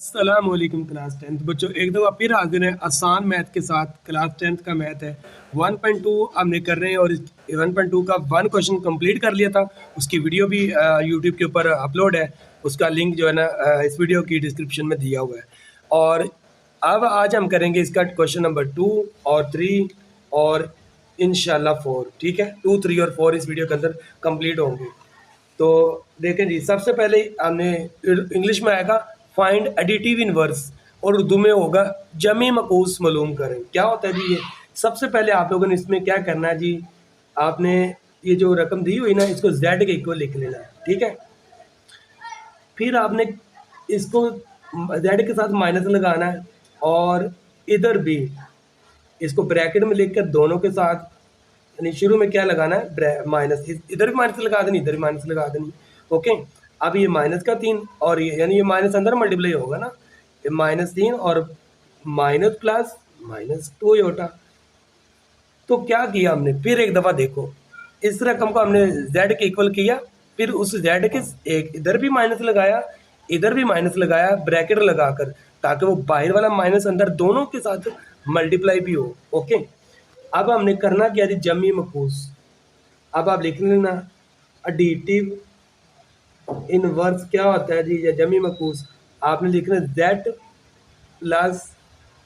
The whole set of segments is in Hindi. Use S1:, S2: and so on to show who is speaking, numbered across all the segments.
S1: अस्सलामुअलैकुम क्लास 10th बच्चों, एक दफ़ा फिर हाजिर है आसान मैथ के साथ। क्लास 10th का मैथ है 1.2 हमने कर रहे हैं और 1.2 का वन क्वेश्चन कंप्लीट कर लिया था। उसकी वीडियो भी यूट्यूब के ऊपर अपलोड है, उसका लिंक जो है ना इस वीडियो की डिस्क्रिप्शन में दिया हुआ है। और अब आज हम करेंगे इसका क्वेश्चन नंबर 2 और 3 और इंशाल्लाह 4। ठीक है, 2, 3 और 4 इस वीडियो के अंदर कंप्लीट होंगे। तो देखें जी, सबसे पहले हमने इंग्लिश में आएगा फाइंड एडिटिव इनवर्स और उर्दू में होगा जमी मकूस मालूम करें। क्या होता है जी ये? सबसे पहले आप लोगों ने इसमें क्या करना है जी, आपने ये जो रकम दी हुई ना इसको जेड के इक्वल लिख लेना है। ठीक है, फिर आपने इसको जेड के साथ माइनस लगाना है और इधर भी इसको ब्रैकेट में लिखकर दोनों के साथ, यानी शुरू में क्या लगाना है माइनस, इधर भी माइनस लगा देनी, इधर भी माइनस लगा देनी। ओके, अब ये माइनस का 3 और ये यानी ये माइनस अंदर मल्टीप्लाई होगा ना, ये -3 और माइनस प्लस -2 योटा। तो क्या किया हमने, फिर एक दफ़ा देखो, इस रकम को हमने z के इक्वल किया, फिर उस z के एक इधर भी माइनस लगाया, इधर भी माइनस लगाया ब्रैकेट लगाकर, ताकि वो बाहर वाला माइनस अंदर दोनों के साथ मल्टीप्लाई भी हो। ओके, अब हमने करना क्या जी, जमी मकूस। अब आप लिख लेना एडिटिव इनवर्स क्या होता है जी, या जमी मकूस आपने लिखना z प्लस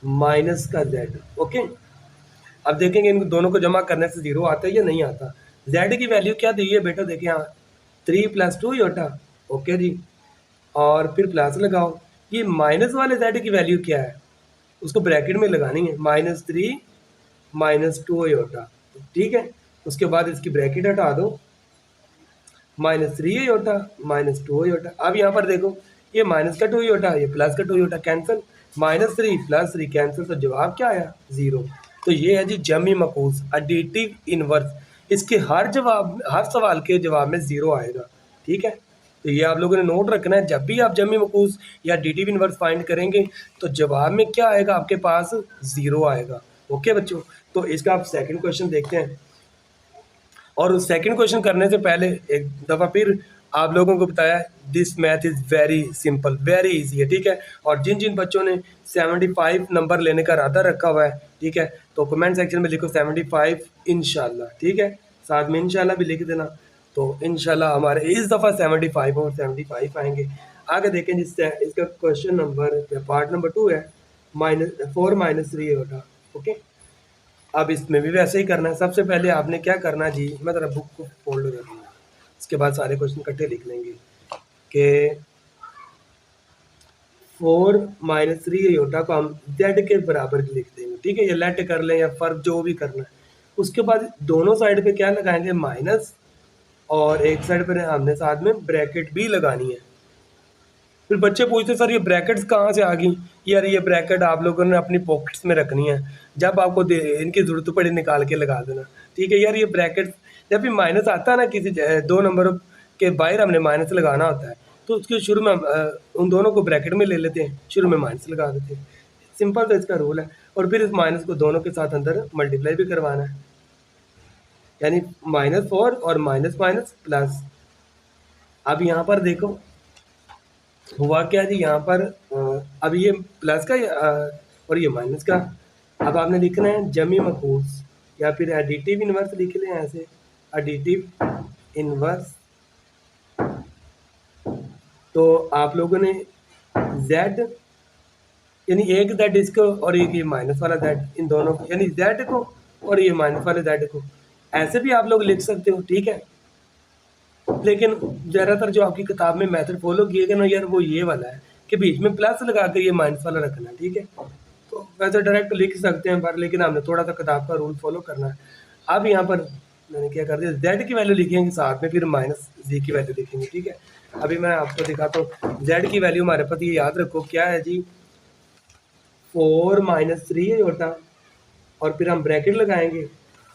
S1: माइनस का z। ओके, अब देखेंगे इन दोनों को जमा करने से 0 आता है या नहीं आता। z की वैल्यू क्या दी है बेटा, देखिए यहाँ 3 + 2 योटा। ओके जी, और फिर प्लस लगाओ। ये माइनस वाले z की वैल्यू क्या है, उसको ब्रैकेट में लगानी है, -3 - 2 योटा। ठीक है, उसके बाद इसकी ब्रैकेट हटा दो, -3 योटा -2 योटा। अब यहाँ पर देखो, ये माइनस का 2 योटा, ये प्लस का 2 योटा, कैंसिल, -3 + 3 कैंसिल, तो जवाब क्या आया, 0। तो ये है जी जमी मकूस एडिटिव इनवर्स। इसके हर सवाल के जवाब में 0 आएगा। ठीक है, तो ये आप लोगों ने नोट रखना है, जब भी आप जमी मकूस या एडिटिव इनवर्स फाइंड करेंगे तो जवाब में क्या आएगा, आपके पास 0 आएगा। ओके बच्चों, तो इसका आप सेकंड क्वेश्चन देखते हैं। और उस सेकंड क्वेश्चन करने से पहले एक दफ़ा फिर आप लोगों को बताया this math is very simple, very easy है। ठीक है, और जिन जिन बच्चों ने 75 नंबर लेने का इरादा रखा हुआ है, ठीक है, तो कमेंट सेक्शन में लिखो 75 इंशाल्लाह। ठीक है, साथ में इंशाल्लाह भी लिख देना। तो इंशाल्लाह हमारे इस दफ़ा 75 और 75 आएंगे। आगे देखें जिससे इसका क्वेश्चन नंबर पार्ट नंबर 2 है, -4 - 3 होगा। ओके, अब इसमें भी वैसे ही करना है। सबसे पहले आपने क्या करना जी, मैं ज़रा बुक को फोल्ड कर लूँगा, इसके बाद सारे क्वेश्चन इकट्ठे लिख लेंगे कि 4 - 3 योटा को हम z के बराबर लिख देंगे। ठीक है, ये लेट कर लें या फर्क जो भी करना है। उसके बाद दोनों साइड पे क्या लगाएंगे, माइनस, और एक साइड पर हमने साथ में ब्रैकेट भी लगानी है। फिर बच्चे पूछते सर ये ब्रैकेट्स कहाँ से आ गई। यार ये ब्रैकेट आप लोगों ने अपनी पॉकेट्स में रखनी है, जब आपको इनकी ज़रूरत पड़े निकाल के लगा देना। ठीक है यार, ये ब्रैकेट जब भी माइनस आता है ना, किसी 2 नंबर के बाहर हमने माइनस लगाना होता है, तो उसके शुरू में हम उन दोनों को ब्रैकेट में ले लेते हैं, शुरू में माइनस लगा देते हैं। सिंपल तो इसका रूल है। और फिर इस माइनस को दोनों के साथ अंदर मल्टीप्लाई भी करवाना है, यानी -4 और माइनस माइनस प्लस। अब यहाँ पर देखो हुआ क्या जी, यहाँ पर अब ये प्लस का और ये माइनस का। अब आपने लिखना है जमी मकूस या फिर एडिटिव इनवर्स लिख लें ऐसे, एडिटिव इनवर्स। तो आप लोगों ने z यानी एक z इसको और एक ये माइनस वाला z, इन दोनों को यानी z को और ये माइनस वाले z को ऐसे भी आप लोग लिख सकते हो। ठीक है, लेकिन ज़्यादातर जो आपकी किताब में मेथड फॉलो किएगा ना यार, वो ये वाला है कि बीच में प्लस लगा कर ये माइनस वाला रखना है। ठीक है, तो वैसे डायरेक्ट लिख सकते हैं पर, लेकिन हमने थोड़ा सा किताब का रूल फॉलो करना है। अब यहाँ पर मैंने क्या कर दिया, z की वैल्यू लिखेंगे साथ में, फिर -z की वैल्यू लिखेंगे। ठीक है, अभी मैं आपको दिखाता हूँ z की वैल्यू हमारे पास, ये याद रखो क्या है जी, 4 - 3 होता, और फिर हम ब्रैकेट लगाएंगे,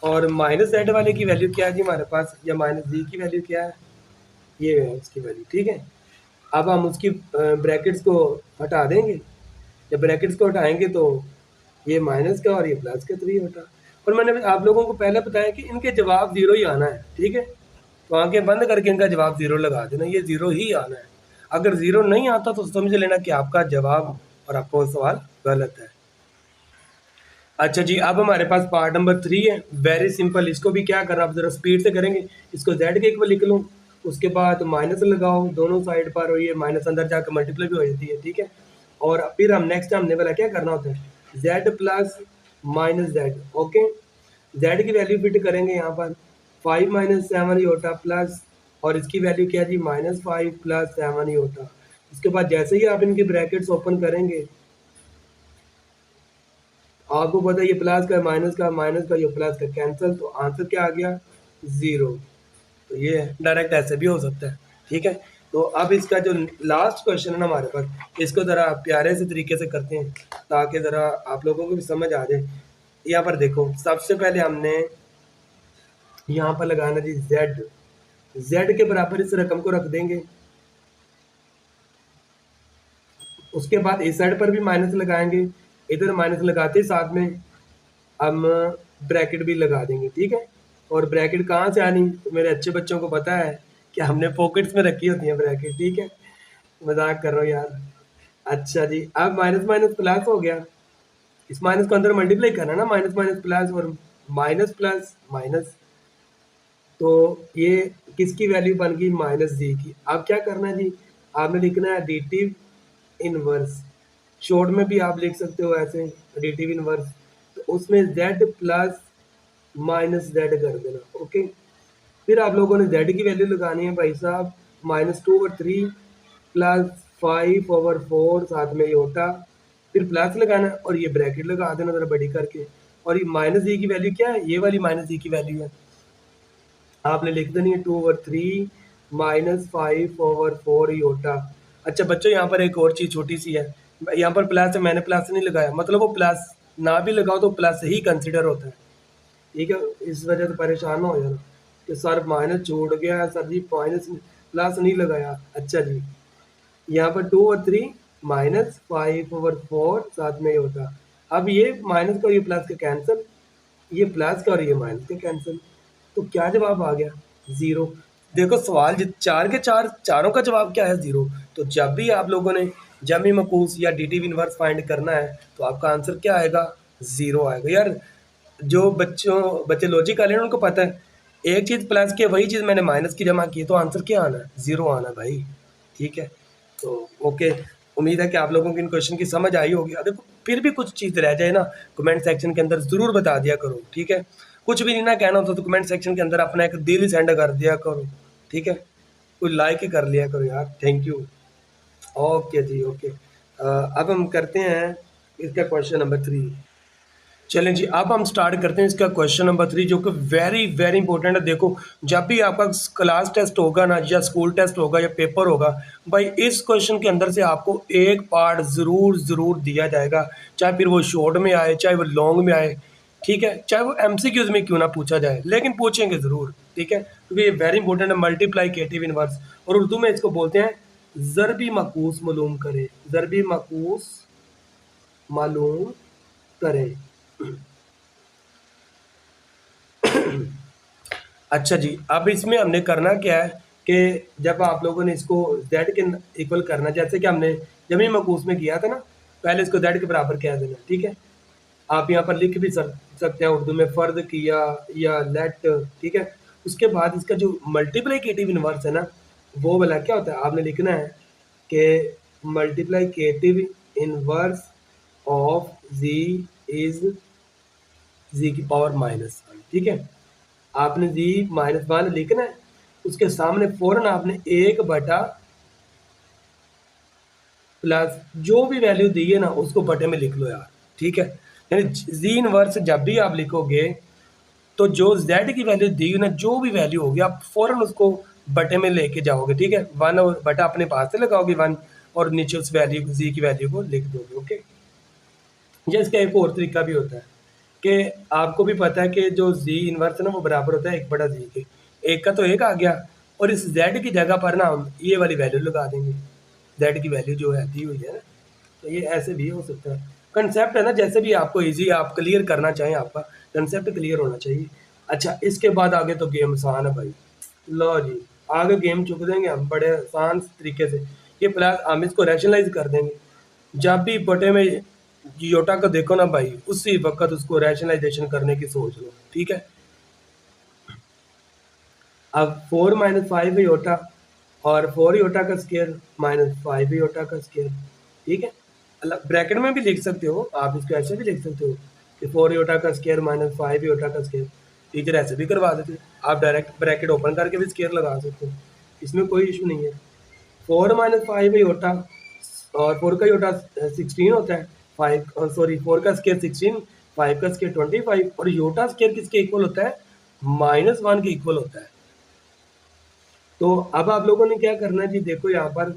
S1: और -z वाले की वैल्यू क्या है जी हमारे पास, या -z की वैल्यू क्या है, ये है उसकी वैल्यू। ठीक है, अब हम उसकी ब्रैकेट्स को हटा देंगे, जब ब्रैकेट्स को हटाएंगे तो ये माइनस का और ये प्लस का 3 होता। और मैंने आप लोगों को पहले बताया कि इनके जवाब 0 ही आना है। ठीक है, तो आंखें बंद करके इनका जवाब 0 लगा देना, ये 0 ही आना है। अगर ज़ीरो नहीं आता तो समझ लेना कि आपका जवाब और आपका सवाल गलत है। अच्छा जी, अब हमारे पास पार्ट नंबर 3 है, वेरी सिंपल। इसको भी क्या करना, आप ज़रा स्पीड से करेंगे। इसको z के इक्वल लिख लो, उसके बाद माइनस लगाओ दोनों साइड पर, और ये माइनस अंदर जाकर मल्टीप्लाई भी हो जाती है, ठीक है। और फिर हम नेक्स्ट हमने वाला क्या करना होता है, z plus minus Z, okay. z की वैल्यू फिट करेंगे यहाँ पर 5 माइनस 7 ही होता प्लस, और इसकी वैल्यू क्या जी, -5 प्लस 7 ही होता। इसके बाद जैसे ही आप इनके ब्रैकेट्स ओपन करेंगे, आपको पता है ये प्लस का माइनस का, माइनस का ये प्लस का कैंसिल, तो आंसर क्या आ गया, 0। तो ये डायरेक्ट ऐसे भी हो सकता है, ठीक है। तो अब इसका जो लास्ट क्वेश्चन है ना हमारे पास, इसको ज़रा प्यारे से तरीके से करते हैं ताकि ज़रा आप लोगों को भी समझ आ जाए। यहाँ पर देखो, सबसे पहले हमने यहाँ पर लगाना जी z के बराबर इस रकम को रख देंगे। उसके बाद इस साइड पर भी माइनस लगाएंगे, इधर माइनस लगाते साथ में हम ब्रैकेट भी लगा देंगे, ठीक है। और ब्रैकेट कहाँ से आनी, तो मेरे अच्छे बच्चों को पता है कि हमने पॉकेट्स में रखी होती है ब्रैकेट, ठीक है। मजाक कर रहा हूँ यार। अच्छा जी, अब माइनस माइनस प्लस हो गया, इस माइनस को अंदर मल्टीप्लाई करना ना, माइनस माइनस प्लस और माइनस प्लस माइनस, तो ये किसकी वैल्यू बन गई, माइनस जी की। अब क्या करना है जी, आपने लिखना है एडिटिव इनवर्स, शॉर्ट में भी आप लिख सकते हो ऐसे एडिटिव इनवर्स। तो उसमें z प्लस माइनस जेड कर देना, ओके। फिर आप लोगों ने z की वैल्यू लगानी है भाई साहब, -2/3 प्लस 5/4 साथ में योटा, फिर प्लस लगाना और ये ब्रैकेट लगा देना जरा बड़ी करके। और ये माइनस ई की वैल्यू क्या है, ये वाली माइनस ई की वैल्यू है, आपने लिख देनी है 2/3 -5/4 योटा। अच्छा बच्चों, यहाँ पर एक और चीज़ छोटी सी है, यहाँ पर प्लस है, मैंने प्लस नहीं लगाया, मतलब वो प्लस ना भी लगाओ तो प्लस ही कंसिडर होता है, ठीक है। इस वजह से परेशान हो जाना कि सर माइनस छोड़ गया, सर जी माइनस प्लस नहीं लगाया। अच्छा जी, यहाँ पर 2/3 -5/4 साथ में ही होता। अब ये माइनस का और ये प्लस का कैंसिल, ये प्लस का और ये माइनस का कैंसिल, तो क्या जवाब आ गया, 0। देखो सवाल चार के चार, चारों का जवाब क्या है, 0। तो जब भी आप लोगों ने जमी मकूस या एडिटिव इनवर्स फाइंड करना है तो आपका आंसर क्या आएगा, 0 आएगा। यार जो बच्चे लॉजिक वाले हैं उनको पता है, एक चीज़ प्लस की वही चीज़ मैंने माइनस की जमा की, तो आंसर क्या आना है, 0 आना है भाई, ठीक है। तो ओके, उम्मीद है कि आप लोगों को इन क्वेश्चन की समझ आई होगी। देखो फिर भी कुछ चीज़ रह जाए ना, कमेंट सेक्शन के अंदर ज़रूर बता दिया करो, ठीक है। कुछ भी नहीं ना कहना होता तो कमेंट सेक्शन के अंदर अपना एक दिल सेंड कर दिया करो, ठीक है। कोई लाइक ही कर लिया करो यार, थैंक यू। ओके जी, ओके। अब हम करते हैं इसका क्वेश्चन नंबर 3। चलें जी, अब हम स्टार्ट करते हैं इसका क्वेश्चन नंबर 3, जो कि वेरी वेरी इंपॉर्टेंट है। देखो जब भी आपका क्लास टेस्ट होगा ना, या स्कूल टेस्ट होगा या पेपर होगा, भाई इस क्वेश्चन के अंदर से आपको एक पार्ट ज़रूर दिया जाएगा, चाहे फिर वो शॉर्ट में आए चाहे वो लॉन्ग में आए, ठीक है। चाहे वो MCQs में क्यों ना पूछा जाए, लेकिन पूछेंगे ज़रूर, ठीक है, क्योंकि ये वेरी इंपॉर्टेंट है, मल्टीप्लाइकेटिव इनवर्स, और उर्दू में इसको बोलते हैं ज़रबी मकूस मालूम करें, ज़रबी मकूस मालूम करें। अच्छा जी, अब इसमें हमने करना क्या है कि जब आप लोगों ने इसको z के इक्वल करना, जैसे कि हमने जमी मकूस में किया था ना, पहले इसको z के बराबर कह देना, ठीक है। आप यहाँ पर लिख भी सकते हैं उर्दू में, फ़र्द किया या लेट, ठीक है। उसके बाद इसका जो मल्टीप्लाइकेटिव इनवर्स है ना, वो वाला क्या होता है, आपने लिखना है कि multiplicative inverse of z is z की पावर -1, ठीक है। आपने जी -1 लिखना है, उसके सामने फौरन आपने 1/+ जो भी वैल्यू दी है ना उसको बटे में लिख लो यार, ठीक है। यानी जी इनवर्स जब भी आप लिखोगे तो जो z की वैल्यू दी ना, जो भी वैल्यू होगी आप फौरन उसको बटे में लेके जाओगे, ठीक है। 1 और बटा अपने पास से लगाओगे 1, और नीचे उस वैल्यू जी की वैल्यू को लिख दोगे, ओके। ये इसका एक और तरीका भी होता है कि आपको भी पता है कि जो जी इनवर्स है ना वो बराबर होता है 1/जी के, एक का तो एक आ गया, और इस z की जगह पर ना हम ये वाली वैल्यू लगा देंगे, z की वैल्यू जो है दी हुई है ना, तो ये ऐसे भी हो सकता है। कंसेप्ट है ना, जैसे भी आपको इजी आप क्लियर करना चाहें, आपका कंसेप्ट क्लियर होना चाहिए। अच्छा, इसके बाद आगे तो गेम आसान है भाई, लो जी, आगे गेम चुक देंगे हम बड़े आसान तरीके से। ये प्लस हम इसको रैशनलाइज कर देंगे। जब भी बटे में योटा को देखो ना भाई, उसी वक्त उसको रैशनलाइजेशन करने की सोच लो, ठीक है। अब 4 माइनस 5 योटा और 4 योटा का स्केयर माइनस 5 योटा का स्केयर, ठीक है। ब्रैकेट में भी लिख सकते हो आप, इसको ऐसे भी लिख सकते हो कि 4 योटा का स्केयर माइनस 5 योटा का स्केयर। टीचर ऐसे भी करवा देते, आप डायरेक्ट ब्रैकेट ओपन करके भी स्केयर लगा सकते हो, इसमें कोई इशू नहीं है। 4 माइनस 5 योटा और 4 का योटा 16 होता है, 4 का स्केयर 16, 5 का स्केयर 25 और योटा स्केयर किसके इक्वल होता है, -1 के इक्वल होता है। तो अब आप लोगों ने क्या करना है जी, देखो यहाँ पर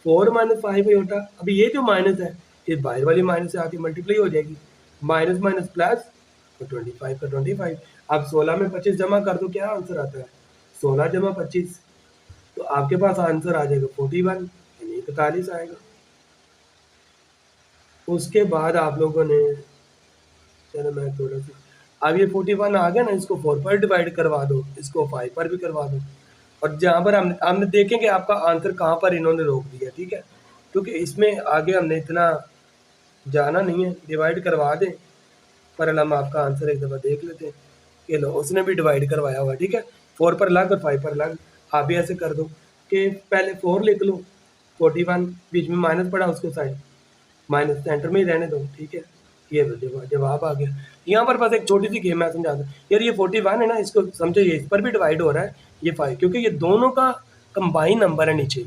S1: 4 माइनस 5 योटा, अभी ये जो माइनस है ये बाहर वाली माइनस से आके मल्टीप्लाई हो जाएगी, माइनस माइनस प्लस तो 25 का 25। अब 16 में 25 जमा कर दो, क्या आंसर आता है, 16 जमा 25, तो आपके पास आंसर आ जाएगा 41 यानी 41 आएगा। उसके बाद आप लोगों ने, चलो मैं थोड़ा सा, अब ये 41 आ गया ना, इसको 4 पर डिवाइड करवा दो, इसको 5 पर भी करवा दो, और जहाँ पर हमने देखेंगे आपका आंसर कहाँ पर इन्होंने रोक दिया, ठीक है, क्योंकि इसमें आगे हमने इतना जाना नहीं है, डिवाइड करवा दें पर हम आपका आंसर एक दफ़ा देख लेते हैं। ये लो, उसने भी डिवाइड करवाया हुआ, ठीक है, 4 पर अलग और 5 पर अलग। आप भी ऐसे कर दो कि पहले 4 लिख लो, 41 बीच में माइनस पड़ा, उसको साइड माइनस सेंटर में ही रहने दो, ठीक है। ये जवाब आ गया। यहाँ पर बस एक छोटी सी गेम मैं समझा दूँ यार, ये 41 है ना, इसको समझो ये इस पर भी डिवाइड हो रहा है, ये 5, क्योंकि ये दोनों का कंबाइन नंबर है नीचे,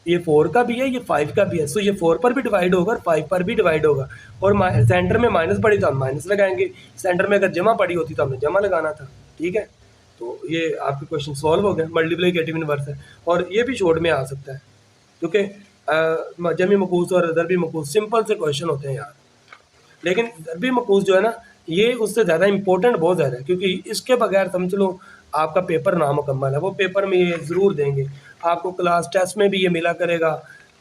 S1: ये 4 का भी है, ये 5 का भी है, सो ये 4 पर भी डिवाइड होगा और 5 पर भी डिवाइड होगा, और सेंटर में माइनस पड़ी तो हम माइनस लगाएंगे, सेंटर में अगर जमा पड़ी होती तो हमने जमा लगाना था, ठीक है। तो ये आपके क्वेश्चन सॉल्व हो गए, मल्टीप्लिकेटिव इनवर्स है, और ये भी शॉर्ट में आ सकता है, क्योंकि जमी मकूस और ज़रबी मकूस सिंपल से क्वेश्चन होते हैं यार, लेकिन ज़रबी मकूस जो है ना, ये उससे ज़्यादा इंपॉर्टेंट बहुत ज़्यादा है, क्योंकि इसके बगैर समझ लो आपका पेपर नामुकम्मल है। वो पेपर में ये ज़रूर देंगे आपको, क्लास टेस्ट में भी ये मिला करेगा,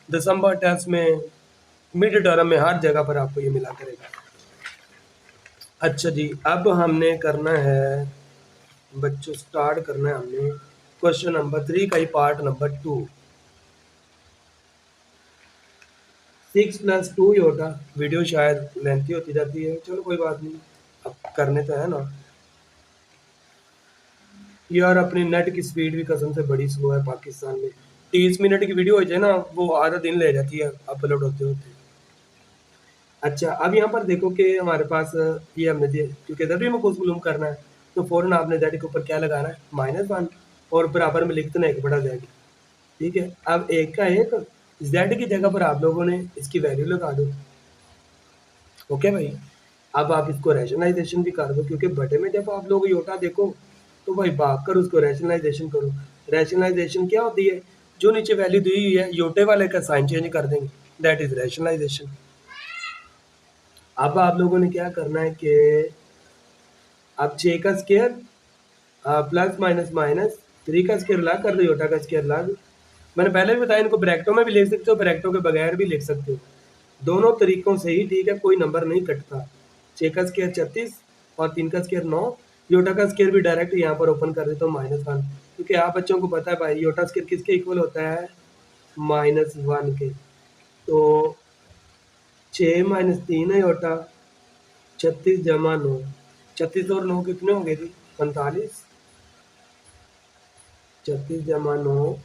S1: दिसंबर टेस्ट में, मिड टर्म में, हर जगह पर आपको ये मिला करेगा। अच्छा जी, अब हमने करना है बच्चों, स्टार्ट करना है हमने क्वेश्चन नंबर 3 का ही पार्ट नंबर 2। 6 + 2 योटा, वीडियो शायद लेंथी होती जाती है, चलो कोई बात नहीं, अब करने तो है ना यार। अपनी नेट की स्पीड भी कसम से बड़ी स्लो है पाकिस्तान में, 30 मिनट की वीडियो हो जाए ना, वो आधा दिन ले जाती है अपलोड होते होते। अच्छा, अब यहाँ पर देखो कि हमारे पास ये हमने दिए, क्योंकि इधर भी मकूस मालूम करना है, तो फ़ौरन आपने जेड के ऊपर क्या लगाना है, -1, और बराबर में लिख देना 1 बटा जेड, ठीक है। अब 1 का 1, जेड की जगह पर आप लोगों ने इसकी वैल्यू लगा दो, ओके भाई। अब आप इसको रैशनलाइजेशन भी कर दो, क्योंकि बटे में जब आप लोग योटा देखो तो भाई भाग कर उसको रैशनलाइजेशन करो। रैशनलाइजेशन क्या होती है, जो नीचे वैल्यू दी हुई है योटे वाले का साइन चेंज कर देंगे, दैट इज रैशनलाइजेशन। अब आप लोगों ने क्या करना है कि अब 6 का स्केयर प्लस माइनस माइनस 3 का स्केयर अलग कर दो, योटा का स्केयर अलग। मैंने पहले भी बताया, इनको ब्रैकेटों में भी लिख सकते हो, ब्रैकेटों के बगैर भी लिख सकते हो, दोनों तरीकों से ही ठीक है, कोई नंबर नहीं कटता। 6 का स्केयर 36 और 3 का स्केयर 9, योटा का स्केयर भी डायरेक्ट यहाँ पर ओपन कर देता हूँ -1, क्योंकि आप बच्चों को पता है भाई योटा स्केयर किसके इक्वल होता है, -1 के। तो 6 - 3 है योटा, 36 जमा 9, 36 और 9 कितने हो गए थे, 45, 36 जमा 9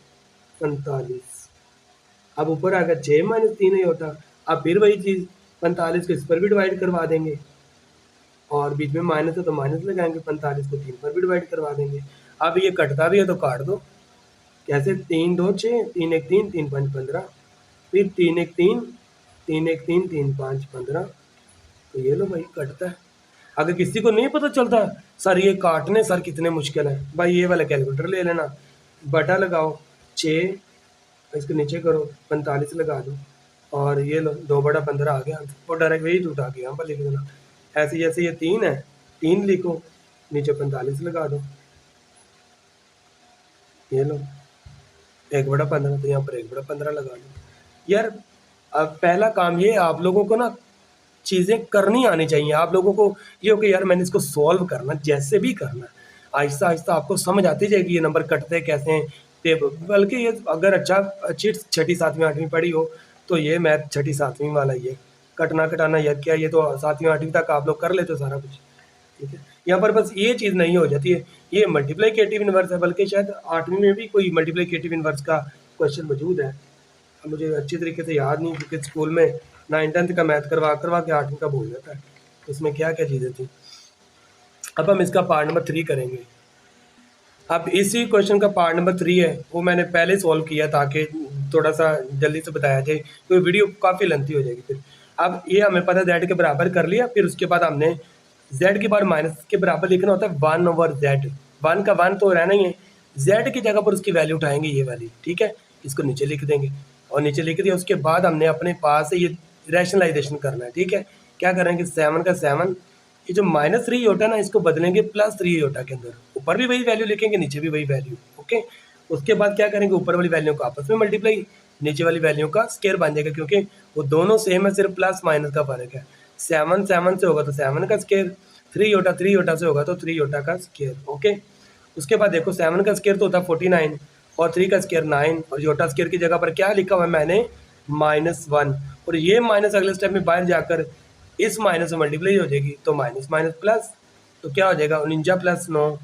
S1: 45। अब ऊपर आ गया 6 - 3 है योटा, अब फिर वही चीज़ 45 को इस पर भी डिवाइड करवा देंगे, और बीच में माइनस है तो माइनस लगाएंगे, 45 को 3 पर भी डिवाइड करवा देंगे। अब ये कटता भी है तो काट दो, कैसे, 3 2 6, 3 1 3, 3 5 15, फिर 3 1 3, 3 1 3, 3 5 15, तो ये लो भाई कटता है। अगर किसी को नहीं पता चलता सर ये काटने सर कितने मुश्किल है, भाई ये वाला कैलकुलेटर ले लेना, बटा लगाओ 6, इसके नीचे करो 45 लगा दो, और ये लो 2/15 आ गया, और डायरेक्ट वही उठा के यहाँ पर लिख देना। ऐसे जैसे ये 3 है, 3 लिखो, नीचे 45 लगा दो, ये लो 1/15, तो यहाँ पर 1/15 लगा दो। यार अब पहला काम ये, आप लोगों को ना चीज़ें करनी आनी चाहिए, आप लोगों को ये हो कि यार मैंने इसको सॉल्व करना, जैसे भी करना, आहिस्ता आहिस्ता आपको समझ आती जाएगी ये नंबर कटते कैसे हैं, टेबल, बल्कि ये अगर अच्छी छठी सातवीं आठवीं पढ़ी हो तो ये मैथ छठी सातवीं वाला ये कटना कटाना या क्या, ये तो सातवीं आठवीं तक आप लोग कर लेते हो सारा कुछ, ठीक है। यहाँ पर बस ये चीज़ नहीं हो जाती है, ये मल्टीप्लिकेटिव इनवर्स है, बल्कि शायद आठवीं में भी कोई मल्टीप्लिकेटिव इनवर्स का क्वेश्चन मौजूद है। अब मुझे अच्छी तरीके से याद नहीं, क्योंकि स्कूल में 9th-10th का मैथ करवा करवा के 8वीं का भूल जाता है, इसमें क्या क्या चीज़ें थी। अब हम इसका पार्ट नंबर 3 करेंगे। अब इसी क्वेश्चन का पार्ट नंबर 3 है, वो मैंने पहले सॉल्व किया ताकि थोड़ा सा जल्दी से बताया जाए, क्योंकि वीडियो काफ़ी लेंथी हो जाएगी फिर। अब ये हमें पता है z के बराबर कर लिया, फिर उसके बाद हमने z के बाद माइनस के बराबर लिखना होता है 1/z। 1 का 1 तो रहना ही है, z की जगह पर उसकी वैल्यू उठाएंगे ये वाली, ठीक है। इसको नीचे लिख देंगे और नीचे लिख दिया, उसके बाद हमने अपने पास से ये रैशनलाइजेशन करना है, ठीक है। क्या करेंगे, 7 का 7, ये जो -3 होता है ना, इसको बदलेंगे +3 होता के अंदर, ऊपर भी वही वैल्यू लिखेंगे, नीचे भी वही वैल्यू, ओके। उसके बाद क्या करेंगे, ऊपर वाली वैल्यू को आपस में मल्टीप्लाई, नीचे वाली वैल्यू का स्केयर बन जाएगा, क्योंकि वो दोनों सेम है, सिर्फ प्लस माइनस का फर्क है। 7 7 से होगा तो 7 का स्केयर, 3 योटा से होगा तो 3 योटा का स्केयर, ओके। उसके बाद देखो 7 का स्केयर तो होता है 49 और 3 का स्केयर 9, और योटा स्केयर की जगह पर क्या लिखा हुआ है मैंने, -1, और ये माइनस अगले स्टेप में बाहर जाकर इस माइनस में मल्टीप्लाई हो जाएगी, तो माइनस माइनस प्लस, तो क्या हो जाएगा, 49 + 9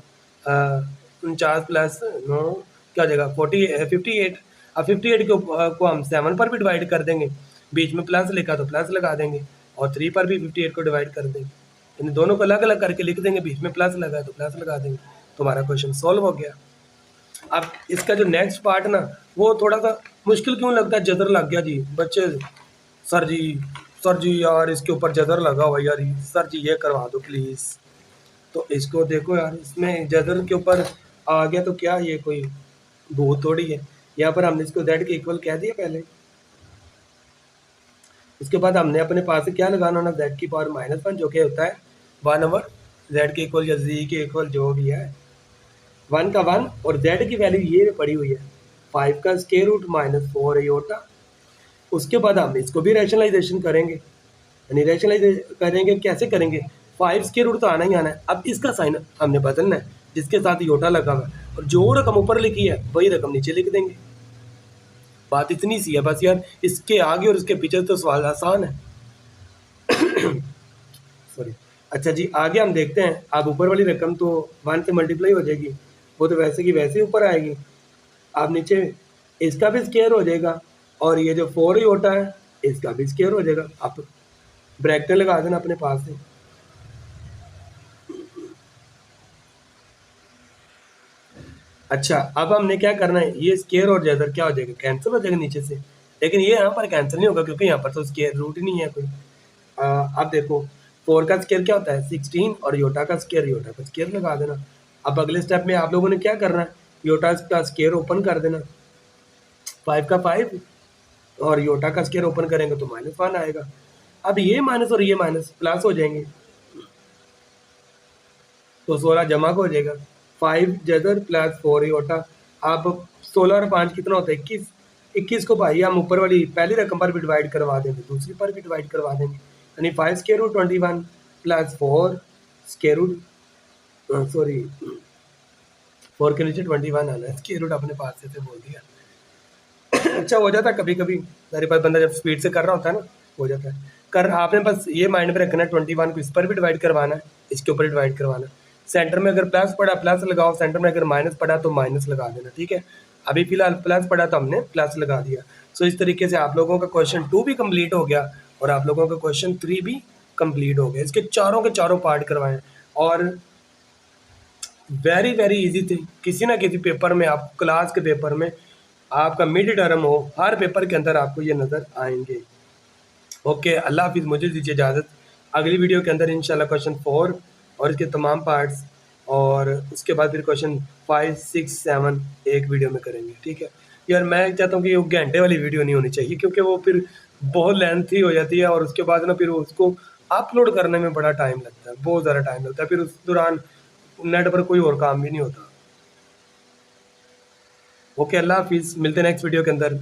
S1: 49 + 9 क्या हो जाएगा 58। अब 58 को हम 7 पर भी डिवाइड कर देंगे, बीच में प्लस लिखा तो प्लस लगा देंगे, और 3 पर भी 58 को डिवाइड कर देंगे, इन दोनों को अलग अलग करके लिख देंगे, बीच में प्लस लगा तो प्लस लगा देंगे, तो हमारा क्वेश्चन सॉल्व हो गया। अब इसका जो नेक्स्ट पार्ट ना, वो थोड़ा सा मुश्किल क्यों लगता है, जदर लग गया जी बच्चे, सर जी यार इसके ऊपर जदर लगा हुआ यार, सर जी ये करवा दो प्लीज़। तो इसको देखो यार, इसमें जदर के ऊपर आ गया तो क्या ये कोई भूत थोड़ी है। यहाँ पर हमने इसको z के इक्वल कह दिया पहले, उसके बाद हमने अपने पास से क्या लगाना होना, z की पावर -1, जो कि होता है 1/z के इक्वल या z के इक्वल जो भी है, 1 का 1, और z की वैल्यू ये पड़ी हुई है 5 का स्क्वायर रूट -4 होता। उसके बाद हम इसको भी रैशनलाइजेशन करेंगे, यानी रैशनलाइज करेंगे, कैसे करेंगे, 5 स्क्वायर रूट तो आना ही आना है। अब इसका साइन हमने बदलना है, जिसके साथ योटा लगा हुआ है, और जो रकम ऊपर लिखी है वही रकम नीचे लिख देंगे। बात इतनी सी है बस यार, इसके आगे और इसके पीछे तो सवाल आसान है। सॉरी। अच्छा जी, आगे हम देखते हैं। अब ऊपर वाली रकम तो 1 से मल्टीप्लाई हो जाएगी, वो तो वैसे की वैसे ऊपर आएगी। अब नीचे इसका भी स्क्वायर हो जाएगा, और ये जो 4 ही होता है इसका भी स्क्वायर हो जाएगा। आप ब्रैकेट लगा देना अपने पास से। अच्छा, अब हमने क्या करना है, ये स्क्वायर और ज्यादा क्या हो जाएगा, कैंसिल हो जाएगा नीचे से, लेकिन ये यहाँ पर कैंसिल नहीं होगा क्योंकि यहाँ पर तो स्क्वायर रूट ही नहीं है कोई। अब देखो 4 का स्क्वायर क्या होता है 16, और योटा का स्क्वायर लगा देना। अब अगले स्टेप में आप लोगों ने क्या करना है, योटा का स्क्वायर ओपन कर देना, 5 का 5, और योटा का स्क्वायर ओपन करेंगे तो -1 आएगा। अब ये माइनस और ये माइनस प्लस हो जाएंगे, तो 16 जमा को हो जाएगा, 5 जदर प्लस 4 योटा। अब 16 और 5 कितना होता है 21। 21 को भाई हम ऊपर वाली पहली रकम पर भी डिवाइड करवा देंगे, दूसरी पर भी डिवाइड करवा देंगे, यानी 5 square root 21 plus 4 square root, sorry 4 के नीचे 21 आना है, स्क्वायर रूट अपने पास से बोल दिया। अच्छा हो जाता है कभी कभी, मेरे पास बंदा जब स्पीड से कर रहा होता है ना, हो जाता है। कर आपने बस ये माइंड में रखना है 21 को इस पर भी डिवाइड करवाना है, इसके ऊपर डिवाइड करवाना है। सेंटर में अगर प्लस पड़ा प्लस लगाओ, सेंटर में अगर माइनस पड़ा तो माइनस लगा देना, ठीक है। अभी फिलहाल प्लस पड़ा तो हमने प्लस लगा दिया। सो इस तरीके से आप लोगों का क्वेश्चन 2 भी कंप्लीट हो गया, और आप लोगों का क्वेश्चन 3 भी कंप्लीट हो गया। इसके चारों के चारों पार्ट करवाएं, और वेरी वेरी इजी थे। किसी ना किसी पेपर में, आप क्लास के पेपर में, आपका मिड टर्म हो, हर पेपर के अंदर आपको ये नज़र आएंगे। ओके, अल्लाह हाफिज़, मुझे दीजिए इजाज़त। अगली वीडियो के अंदर इंशाल्लाह क्वेश्चन 4 और इसके तमाम पार्ट्स, और उसके बाद फिर क्वेश्चन 5 6 7 एक वीडियो में करेंगे, ठीक है। यार मैं चाहता हूँ कि वो घंटे वाली वीडियो नहीं होनी चाहिए, क्योंकि वो फिर बहुत लेंथी हो जाती है, और उसके बाद ना फिर उसको अपलोड करने में बड़ा टाइम लगता है, बहुत ज़्यादा टाइम लगता है, फिर उस दौरान नेट पर कोई और काम भी नहीं होता। ओके, अल्लाह हाफिज़, मिलते हैं नेक्स्ट वीडियो के अंदर।